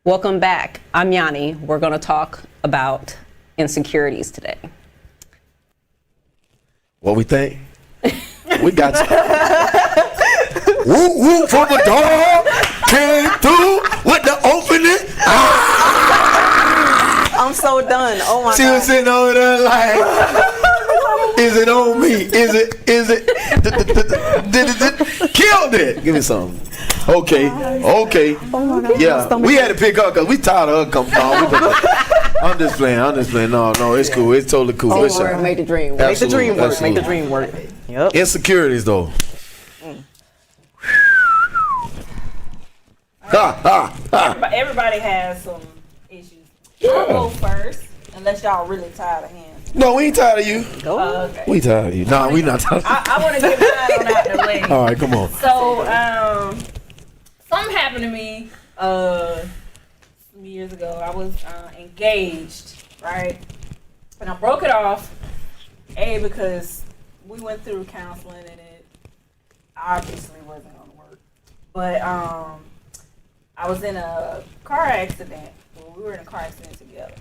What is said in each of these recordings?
Welcome back. I'm Yanni. We're going to talk about insecurities today. What we think? We got you. Woo woo from a dog came through with the opening. I'm so done. Oh my She God. was sitting over there like, is it on me? Is it? Killed it. Give me some. Okay. Oh my God. Yeah, we had to pick up because we tired of her coming on. I'm just playing. No, it's cool. It's totally cool. Oh, It's Lord, make the dream work. Absolutely, Make the absolutely. dream work. Yep. Insecurities though. Everybody has some issues. I'll go first, unless y'all really tired of him. No, we ain't tired of you. Okay. We tired of you. Nah, we not tired. I want to get mine on out the way. All right, come on. So, something happened to me some years ago. I was engaged, right? And I broke it off, because we went through counseling and it obviously wasn't going to work. But I was in a car accident. Well, we were in a car accident together.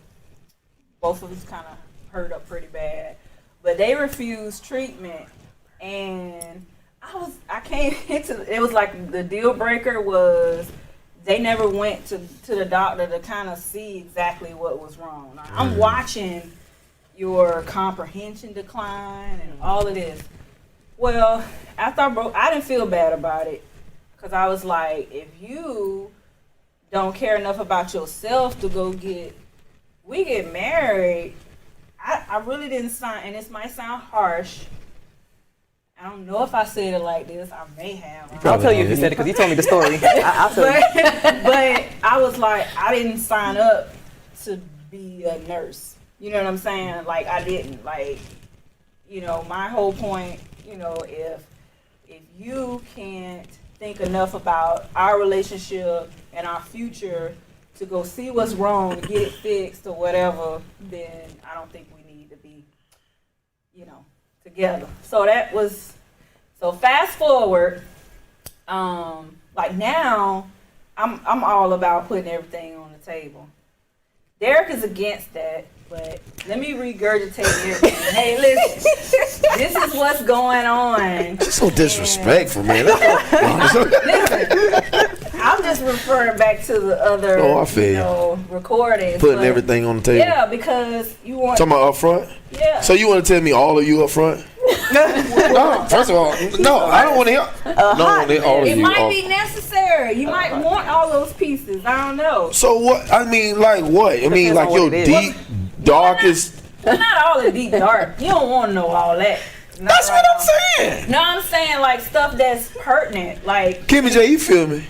Both of us kind of hurt up pretty bad. But they refused treatment. And I came into, it was like the deal breaker was they never went to the doctor to kind of see exactly what was wrong. Now, I'm watching your comprehension decline and all of this. Well, after I broke, I didn't feel bad about it because I was like, if you don't care enough about yourself to we get married, I really didn't sign, and this might sound harsh. I don't know if I said it like this. I may have. I'll tell you if you said it because you told me the story. I'll tell you. But I was like, I didn't sign up to be a nurse. You know what I'm saying? Like, I didn't. Like, my whole point, if you can't think enough about our relationship and our future to go see what's wrong, get it fixed or whatever, then I don't think we need to be, together. So fast forward, like now, I'm all about putting everything on the table. Derek is against that, but let me regurgitate everything. Hey, listen, this is what's going on. You're so disrespectful, man. Listen, I'm just referring back to the other, I feel recordings. Putting everything on the table. Yeah, because you want. Talking about up front? Yeah. So you want to tell me all of you up front? No, first of all, no, I don't want to hear. No, all of It you. might be necessary. You might want all those pieces. I don't know. So what? I mean, like what? I mean, Depends like on your what it is. deep, darkest. Not all the deep dark. You don't want to know all that. Not That's right what I'm now. saying. No, I'm saying like stuff that's pertinent. Like, Kimmy J, you feel me?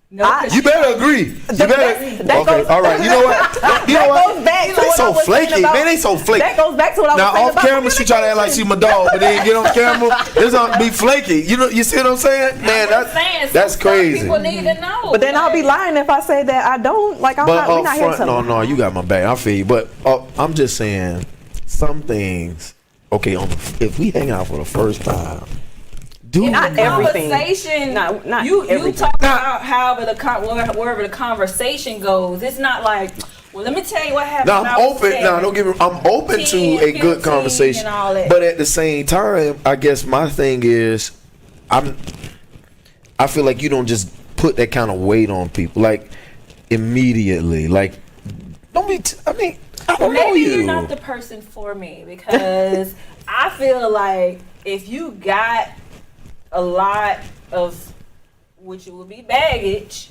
no, 'cause You better agree. You better. that Okay, goes- all right. You know what? You know That what? goes back to They what so I was saying flaky, about- man. They so flaky. That goes back to what I was Now saying off about camera, she try to act like she my dog, but then get on camera, it's gonna be flaky. You see what I'm saying? Man, I'm saying some that's stuff crazy. People need to know. But then I'll be Like, lying if I say that I don't. Like, we're But not up here front, to no, you got my back. I feel you. But I'm just saying, some things. Okay, if we hang out for the first time, do Not the everything. conversation. Not you everything. talk about wherever the conversation goes. It's not like, well, let me tell you what happened. Now when I I'm was open. seven. Now don't get me. I'm open to 10, a good 15 conversation, and all that. but at the same time, I guess my thing is, I feel like you don't just put that kind of weight on people like immediately. Like, don't be. I mean, I don't know Maybe you. you're not the person for me because I feel like if you got a lot of, which it would be baggage,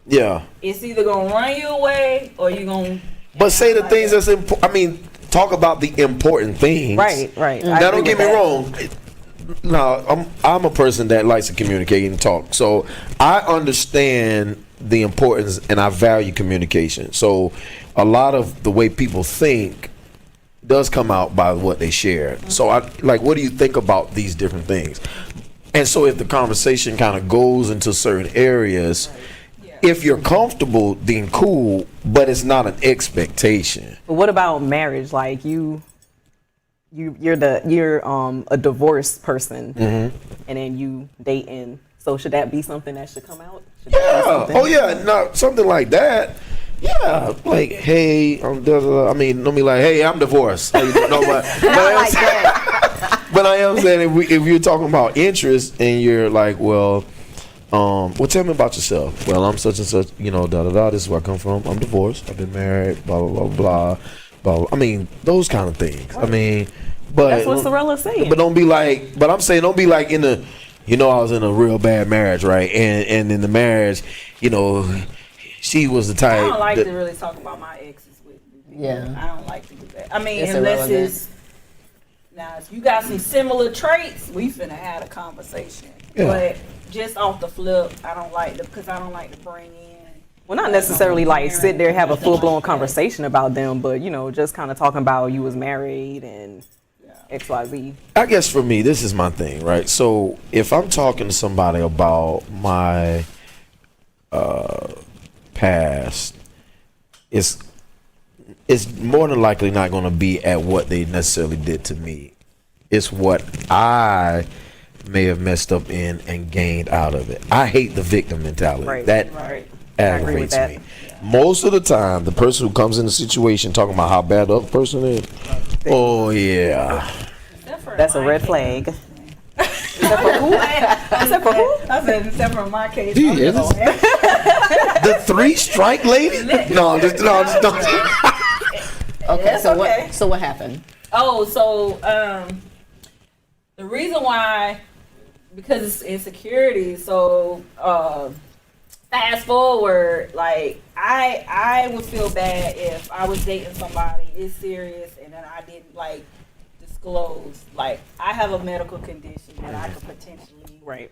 Yeah, it's either gonna run you away or you're gonna. but say the things that's important. I mean, talk about the important things. Right. I Now, agree don't get me with that. wrong. No, I'm a person that likes to communicate and talk. So I understand the importance and I value communication. So a lot of the way people think does come out by what they share. So what do you think about these different things? And so if the conversation kind of goes into certain areas, if you're comfortable, then cool, but it's not an expectation. But what about marriage? Like you're a divorced person, and then you dating. So should that be something that should come out? Should that be Yeah. something- Oh yeah. No, something like that. Yeah, like, hey, I mean, don't be like, hey, I'm divorced. How you doing? No, but Not like that. but I am saying if you're talking about interest and you're like, well, tell me about yourself. Well, I'm such and such, da da da. This is where I come from. I'm divorced. I've been married. Blah blah blah blah. Blah. I mean, those kind of things. I mean, but That's what Sorella's saying. But don't be like. But I'm saying don't be like in the. I was in a real bad marriage, right? And in the marriage, she was the type. I don't like to really talk about my exes with people. Yeah. I don't like to do that. I mean, It's unless irrelevant. it's now if you got some similar traits, we finna have a conversation. Yeah. But just off the flip, I don't like to because I don't like to bring in. Well, not necessarily like sit there and have a full blown conversation about them, but just kind of talking about you was married and XYZ. I guess for me, this is my thing, right? So if I'm talking to somebody about my past, it's more than likely not going to be at what they necessarily did to me. It's what I may have messed up in and gained out of it. I hate the victim mentality. Right. That Right. agree with aggravates that. me. Most of the time, the person who comes in the situation talking about how bad the other person is, oh yeah. Except for That's a my red case. flag. Except for who? Except for who? I said except for my case. I'm Is just this- gonna- The 3-strike lady? No, just don't. Okay, That's so okay. what happened? Oh, so the reason why, because it's insecurity. So fast forward, like I would feel bad if I was dating somebody, it's serious, and then I didn't like disclose. Like I have a medical condition that I could potentially, Right.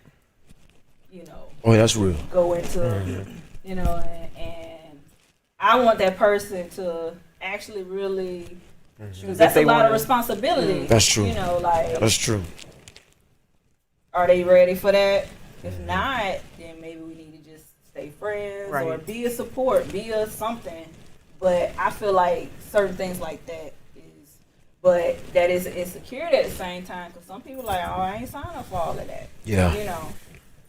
Oh, that's real. go into, and I want that person to actually really. Because that's If a they lot of wanna- responsibility. That's true. Like, That's true. are they ready for that? If not, then maybe we need to just stay friends or Right. be a support, be a something. But I feel like certain things like that is insecurity at the same time. Because some people are like, oh, I ain't signed up for all of that. Yeah.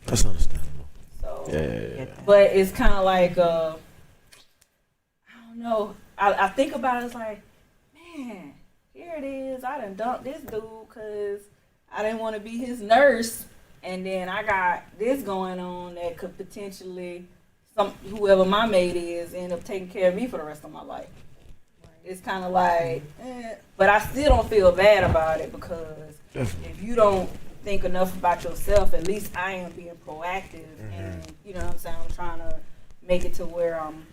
That's understandable. So, Yeah. but it's kind of like, I don't know. I think about it, it's like, man, here it is. I done dumped this dude because I didn't want to be his nurse. And then I got this going on that could potentially, whoever my mate is, end up taking care of me for the rest of my life. It's kind of like, but I still don't feel bad about it because if you don't think enough about yourself, at least I am being proactive and, you know what I'm saying, I'm trying to make it to where I'm,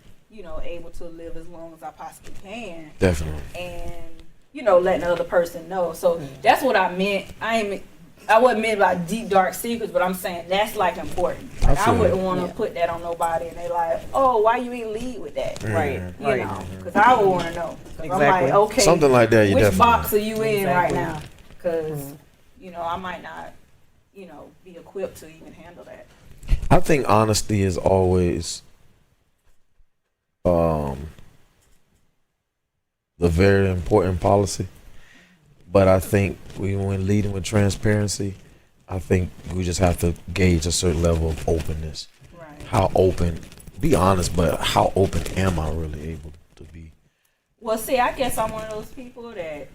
able to live as long as I possibly can. Definitely. And, letting the other person know. So that's what I meant. I wasn't meant by deep, dark secrets, but I'm saying that's like important. Like, I feel wouldn't you. want to put that on nobody and they like, oh, why you ain't lead with that? Right. You know, because I would want to know. 'Cause I'm Exactly. like, okay, Something like that, you which definitely. box are you in right Exactly. now? Because, I might not, be equipped to even handle that. I think honesty is always the very important policy. But I think when leading with transparency, I think we just have to gauge a certain level of openness. Right. How open, be honest, but how open am I really able to be? Well, see, I guess I'm one of those people that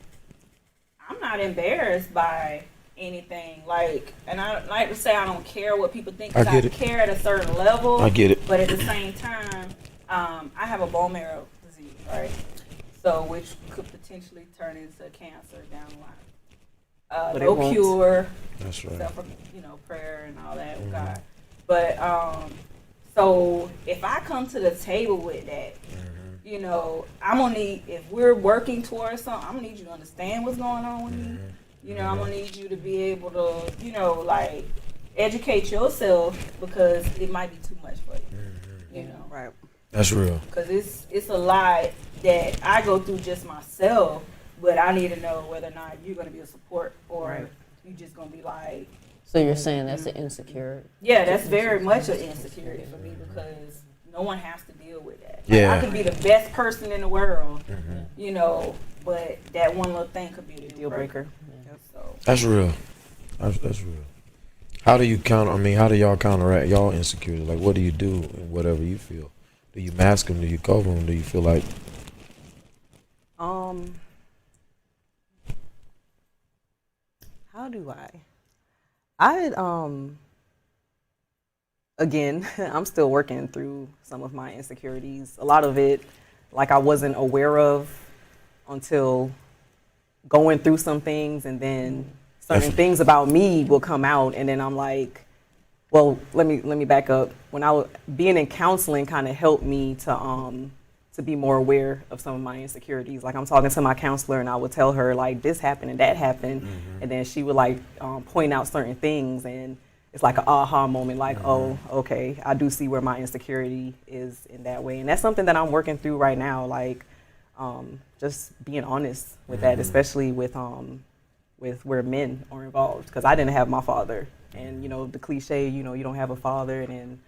I'm not embarrassed by anything. Like, and I like to say I don't care what people think. 'Cause I get it. care at a certain level. I get it. But at the same time, I have a bone marrow disease, right? So, which could potentially turn into cancer down the line. But it No won't. cure, That's right. except for prayer and all that with God. But so if I come to the table with that, I'm gonna need, if we're working towards something, I'm gonna need you to understand what's going on with me. I'm gonna need you to be able to, like educate yourself because it might be too much for you. Right. That's real. Because it's a lot that I go through just myself, but I need to know whether or not you're gonna be a support or Right. you just gonna be like, So you're saying that's an insecurity? yeah, that's very much an insecurity for me because no one has to deal with that. Like, Yeah. I could be the best person in the world, but that one little thing could be the Deal breaker. So That's real. That's real. How do you how do y'all counteract y'all insecurity? Like, what do you do in whatever you feel Do you mask them? Do you cover them? Do you feel like? How do I again, I'm still working through some of my insecurities. A lot of it, like I wasn't aware of until going through some things, and then certain things about me will come out, and then I'm like, well, let me back up. When I was being in counseling, kind of helped me to be more aware of some of my insecurities. Like I'm talking to my counselor, and I would tell her like this happened and that happened, and then she would like point out certain things, and it's like an aha moment, like, oh, okay, I do see where my insecurity is in that way. And that's something that I'm working through right now, like just being honest with that, especially with where men are involved, because I didn't have my father. And, you know, the cliche, you know, you don't have a father, and then,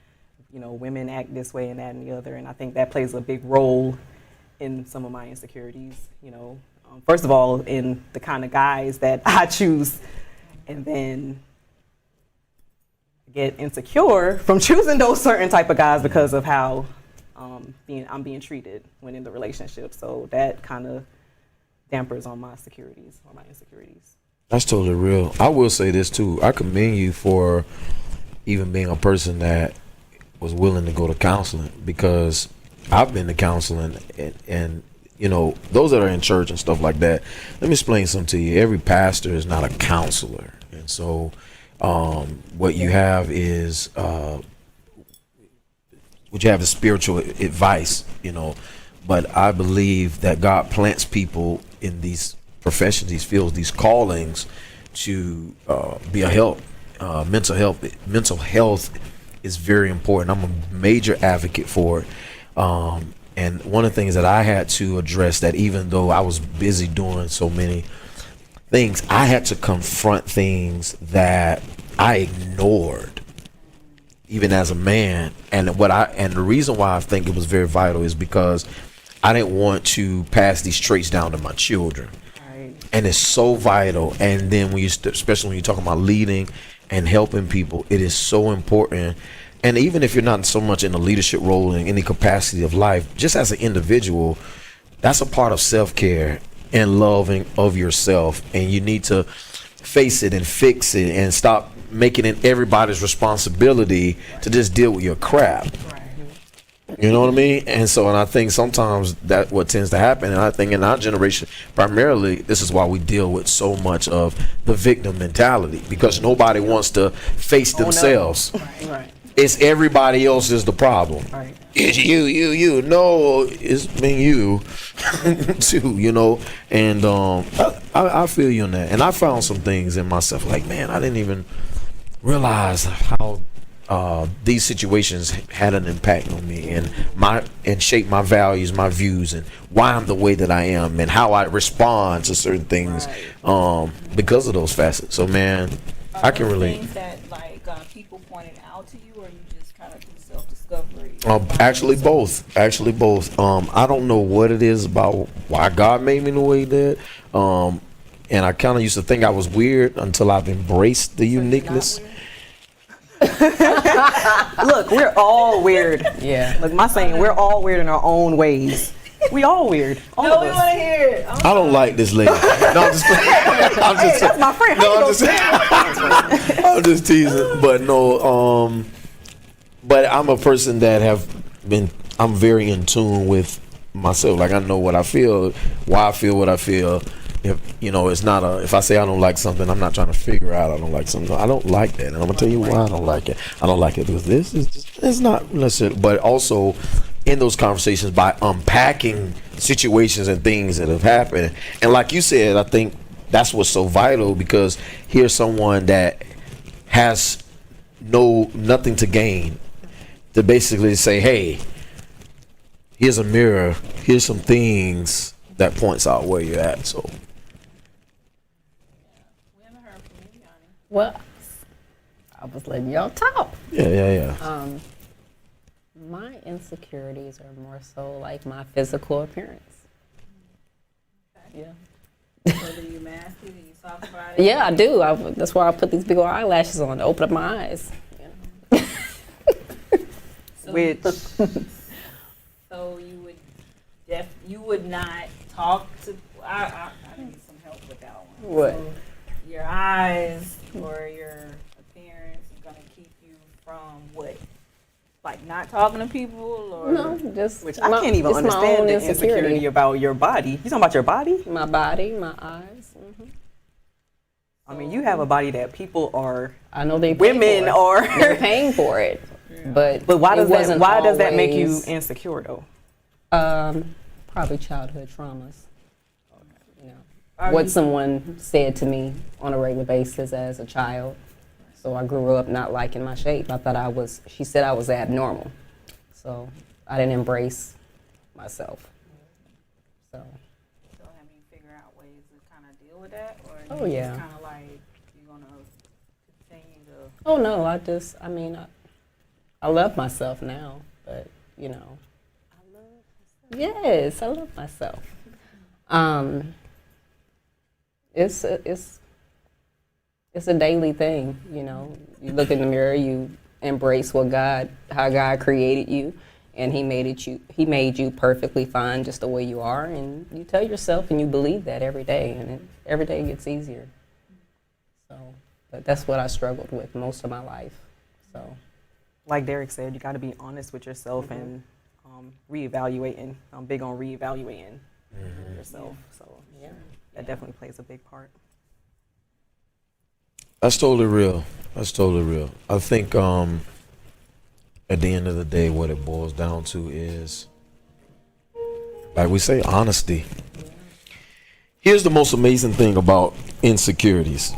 you know, women act this way and that and the other. And I think that plays a big role in some of my insecurities, you know. First of all, in the kind of guys that I choose, and then get insecure from choosing those certain type of guys because of how I'm being treated when in the relationship. So that kind of dampers on my securities or my insecurities. That's totally real. I will say this too. I commend you for even being a person that was willing to go to counseling, because I've been to counseling and you know, those that are in church and stuff like that, let me explain something to you. Every pastor is not a counselor. And so what you have is spiritual advice, you know, but I believe that God plants people in these professions, these fields, these callings to be a help. Mental health is very important. I'm a major advocate for it. And one of the things that I had to address, that even though I was busy doing so many things, I had to confront things that I ignored, even as a man. And the reason why I think it was very vital is because I didn't want to pass these traits down to my children. Right. And it's so vital. And then especially when you're talking about leading and helping people, it is so important. And even if you're not so much in a leadership role in any capacity of life, just as an individual, that's a part of self-care and loving of yourself. And you need to face it and fix it and stop making it everybody's responsibility to just deal with your crap. You know what I mean? And I think sometimes that what tends to happen, and I think in our generation, primarily, this is why we deal with so much of the victim mentality, because nobody wants to face themselves. No. Right. It's everybody else is the problem. Right. It's you. No, it's been you too, you know. And I feel you on that. And I found some things in myself, like, man, I didn't even realize how these situations had an impact on me and shaped my values, my views, and why I'm the way that I am, and how I respond to certain things because of those facets. So, man, I can relate. Things that people pointed out to you, or you just kind of do self-discovery? Actually both. I don't know what it is about why God made me the way He did. And I kind of used to think I was weird until I've embraced the uniqueness. Look, we're all weird. Yeah. Look, my saying, we're all weird in our own ways. We all weird. All no, of we us. want to hear it. I don't like this lady. No, I'm just That's my friend. I'm just teasing. But no, but I'm a person that I'm very in tune with myself. Like, I know what I feel, why I feel what I feel. If you know, it's not if I say I don't like something, I'm not trying to figure out I don't like something. I don't like that, and I'm gonna tell you why I don't like it. I don't like it because this is just, it's not necessary. But also in those conversations, by unpacking situations and things that have happened, and like you said, I think that's what's so vital, because here's someone that has nothing to gain, to basically say, hey, here's a mirror, here's some things that points out where you're at. So We haven't heard from you, Yanni. Well, I was letting y'all talk. Yeah. My insecurities are more so like my physical appearance. Yeah. So do you mask it and you talk about it? Yeah, I do. That's why I put these big old eyelashes on to open up my eyes. Which told you would not talk to. I need some help with that one. What? So your eyes or your appearance is gonna keep you from what? Like not talking to people, or No, just Which I can't even it's my understand own the insecurity about your body. You talking about your body? My body, my eyes. I mean, you have a body that people are, I know they women they're are. paying for it, but But it wasn't why does that make you always, insecure though? probably childhood traumas. You know, Are what you- someone said to me on a regular basis as a child. So I grew up not liking my shape. I thought she said I was abnormal. So I didn't embrace myself. So, have you figure out ways to kind of deal with that, or Oh, you yeah. just kind of like you're gonna continue to? oh no, I love myself now, but you know. Yes, I love myself. It's a daily thing, you know. You look in the mirror, you embrace how God created you, and He made you perfectly fine just the way you are, and you tell yourself and you believe that every day, and every day gets easier. So, but that's what I struggled with most of my life. So, Like Derek said, you got to be honest with yourself and reevaluating. I'm big on reevaluating yourself. So yeah. that definitely plays a big part. That's totally real. That's totally real. I think at the end of the day, what it boils down to is, like we say, honesty. Here's the most amazing thing about insecurities.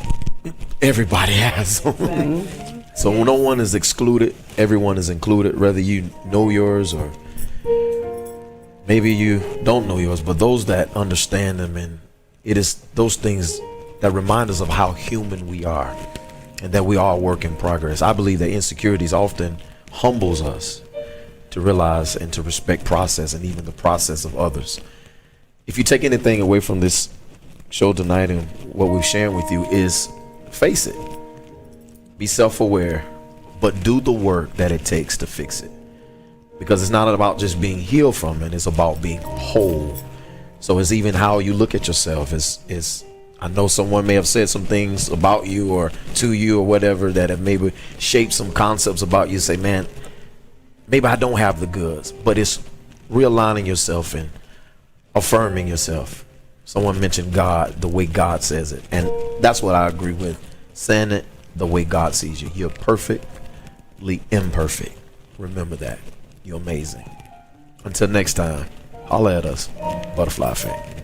Everybody has them. So no one is excluded. Everyone is included, whether you know yours or maybe you don't know yours, but those that understand them, and it is those things that remind us of how human we are and that we are a work in progress. I believe that insecurities often humbles us to realize and to respect process and even the process of others. If you take anything away from this show tonight and what we've shared with you is face it. Be self-aware, but do the work that it takes to fix it. Because it's not about just being healed from it, it's about being whole. So it's even how you look at yourself. I know someone may have said some things about you or to you or whatever that have maybe shaped some concepts about you. Say, man, maybe I don't have the goods, but it's realigning yourself and affirming yourself. Someone mentioned God, the way God says it. And that's what I agree with. Saying it the way God sees you. You're perfectly imperfect. Remember that. You're amazing. Until next time, holla at us. Butterfly Effect.